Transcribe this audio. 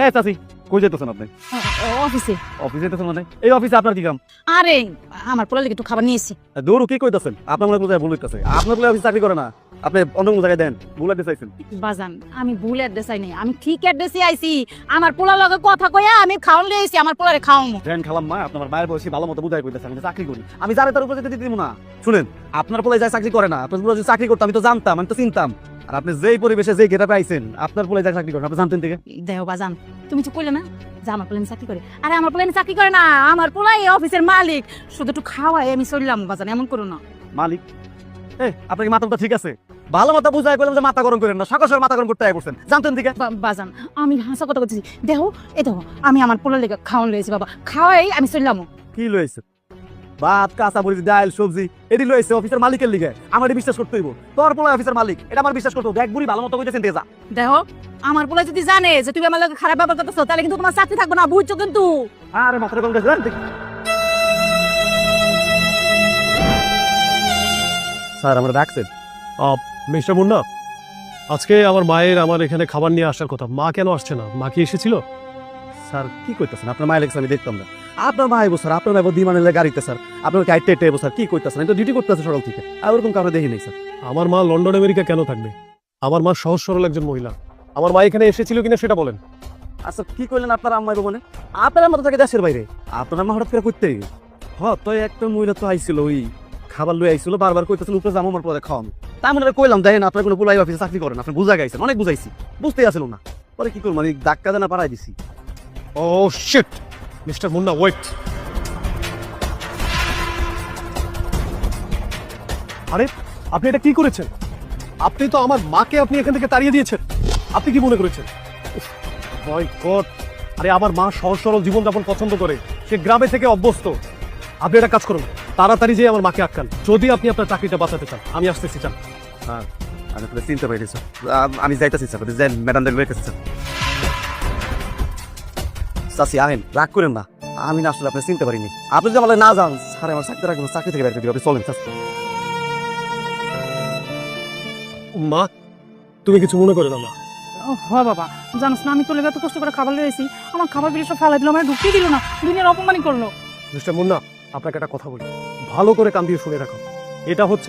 এই চাচি কই যেতেছেন আপনি? অফিসে। অফিসে যেতেছেন মানে? এই অফিসে আপনার কি কাম? আরে আমার পোলা লেগে একটু খাবার নিয়েছি। দৌড় কি কইতাছেন? আপনার মনে কোথায় ভুল হইতাছে? আপনার বলে অফিস চাকরি করে না, আপনি অন্য কোনো জায়গায় দেন, ভুল আইতে চাইছেন। বাজান আমি ভুল অ্যাড্রেস আই নাই, আমি ঠিক অ্যাড্রেসে আইছি। আমার পোলা লগে কথা কইয়া আমি খাওন লই আইছি, আমার পোলারে খাওয়ামু। দেন খালাম মা, আপনার মায়ের বয়সী ভালো মতো বুঝাই কইতাছে আমি তো চাকরি করি, আমি যারে তার উপর যেতে দিব না। শুনেন, আপনার পোলাই যায় চাকরি করে না, আপনার পোলা যদি চাকরি করতো আমি তো জানতাম, আমি তো চিনতাম। আর আপনি যেই পরিবেশে যেই গেটাপে আইছেন, আপনার পোলাই যায় চাকরি করেন, আপনি জানতেন থেকে? দেহ বাজান, তুমি তো কইলে না যে আমার পোলা চাকরি করে। আরে আমার পোলা চাকরি করে না, আমার পোলা এই অফিসের মালিক। শুধু একটু খাওয়াই আমি চললাম বাজান, এমন করো না। মালিক? আপনার কি মাথাটা ঠিক আছে? ভালো মতো বুঝাই করলাম যে মাথা গরম করেন না, সকাল সকাল মাথা গরম করতে আই করছেন, জানতেন থেকে? বাজান আমি হাসা কথা বলতেছি, দেহ এই দেখো আমি আমার পোলা লেগে খাওয়ান লইছি বাবা, খাওয়াই আমি চললাম। কি লইছে? ভাত, কাঁচা মরিচ, ডাল, সবজি এটি লইছে অফিসের মালিকের লিগে, আমার বিশ্বাস করতে হইব। তোর পোলা অফিসের মালিক, এটা আমার বিশ্বাস করতে হইব। এক বুড়ি ভালো মতো কইতেছেন যা। দেখো আমার পোলা যদি জানে যে তুমি আমার লগে খারাপ ব্যবহার করতেছো, তাহলে কিন্তু তোমার চাকরি থাকবে না, বুঝছো কিন্তু। আরে মাথাটা গরম করেছে। স্যার আমরা ডাকছেন? মিস্টার মুন্না, আজকে আমার মায়ের আমার এখানে খাবার নিয়ে আসার কথা, মা কেন আসছে না? মা কি এসেছিল? স্যার কি কইতাছেন? আপনার মায়ের লেগেছে আমি দেখতাম না। আপনার মা আইবো স্যার, আপনার মাইবো দিমানের গাড়িতে স্যার, আপনার গাইডটা এটে স্যার, কি কইতাছেন? আমি তো ডিউটি করতেছে সকাল থেকে, আর ওরকম কারণে দেখি নাই স্যার। আমার মা লন্ডন আমেরিকা কেন থাকবে? আমার মা সহজ সরল একজন মহিলা। আমার মা এখানে এসেছিল কিনা সেটা বলেন। আচ্ছা কি কইলেন আপনার আম্মা আইবো মানে? আপনার মতো থাকে দেশের বাইরে, আপনার মা হঠাৎ করে করতে তো একটা মহিলা তো আইছিল, ওই খাবার লই আইছিল, বারবার কইতেছেন উপরে যাবো আমার পরে খাওয়াম। তা আমি কইলাম দেখেন আপনার কোনো পোলাই অফিসে চাকরি করেন, আপনি বুঝা গাইছেন, অনেক বুঝাইছি, বুঝতেই আসছিল না। পরে কি করবো, মানে ধাক্কা দেনা পাড়াই দিছি। ও শিট, মিস্টার মুন্না ওয়েট। আরে আপনি এটা কি করেছেন? আপনি তো আমার মাকে আপনি এখান থেকে তাড়িয়ে দিয়েছেন। আপনি কি মনে করেছেন? মাই গড! আরে আমার মা সহজ সরল জীবনযাপন পছন্দ করে, সে গ্রামে থেকে অভ্যস্ত। আপনি একটা কাজ করুন, তাড়াতাড়ি যেয়ে আমার মাকে আটকান, যদি আপনি আপনার চাকরিটা বাঁচাতে চান। আমি আসতেছি, চান? হ্যাঁ আমি আপনার চিনতে পারি স্যার, আমি যাইতেছি স্যার, যাই ম্যাডামদের লইতেছি স্যার। চাচি আহেন, রাগ করেন না, আমি না আসলে আপনি চিনতে পারিনি। আপনি যদি আমার না যান স্যার, আমার চাকরি রাখবেন, চাকরি থেকে বের করে দিবে। আপনি চলেন স্যার। মা, তুমি কিছু মনে করে না মা? হ্যাঁ বাবা, জানোস না আমি তোর লেগে এত কষ্ট করে খাবার লই আইছি, আমার খাবার বিলি সব ফালাই দিল, আমার ঢুকিয়ে দিল না, দুনিয়ার অপমানই করলো। মিস্টার মুন্না, আপনাকে একটা কথা বলি, ভালো করে কান দিয়ে শুনে রাখো। এটা হচ্ছে